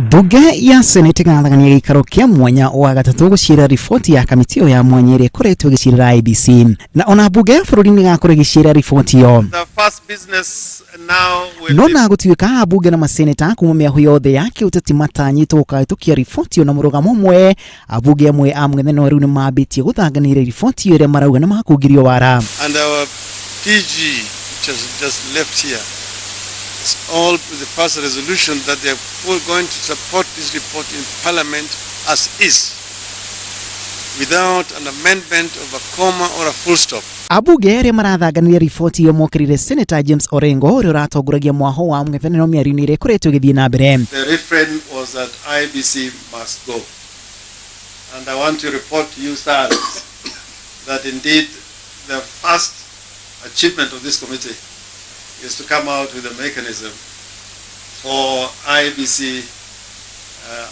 Bunge ya Senate gathagania gikaro kia mwanya wa gatatu gucira riboti ya kamitio ya mwanya ire koretwo gicira IBC na ona bunge ya bururi ni gakore gicira riboti yo. Nona gutuika bunge na maseneta kuma miahu yothe yake utati matanyito ukahitukia riboti yo na murugamo mwe abunge amwe amwetheno riu ni mabitie guthanganira riboti yo ire marauga na makugirio wara. And our PG just left here. It's all the first resolution that they are going to support this report in Parliament as is, without an amendment of a comma or a full stop. Abunge ere marathanganira riboti yo mokirire Senator James Orengo uri ratonguragia mwaho wa mweveneno miarini ire kuretwo githie na mbere. The refrain was that IBC must go, and I want to report to you, sirs, that indeed the first achievement of this committee is to come out with a mechanism for IBC,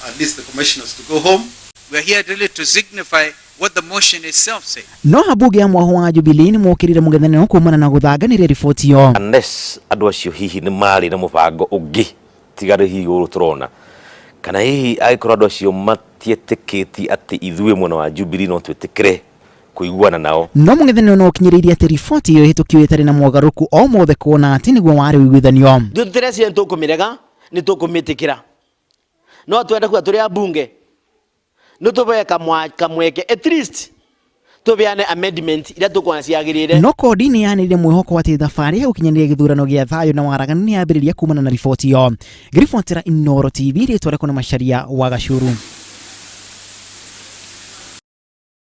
at least the commissioners, to go home. We are here really to signify what the motion itself says. No abunge ya mwaho wa Jubilee ni mokirire mugethaniro kumana na guthanganira riboti yo. Unless andu acio hihi ni mari na mubango ungi tigari hihi uru turona kana hihi aikorwo andu acio matietikiti ati ithue mwana wa Jubilee no twitikire kuiguana nao. No mugethaniro no kinyiriria ati riboti yo hitukio itari na mwagaruku o mothe kuona ati niguo wari wiguithanio. Dutiresi ntukumirega ni tukumitikira no twenda kwa turi abunge no tubeye kamweke at least tubiane amendment ira tukwana ciagirire. No kodini yanire mwihoko ati thafari ya ukinyaniria githurano gia thayo na waragania ni yambiriria kumana na riboti yo. Grifotera Inoro TV ritware kuna Macharia wa Gachuru.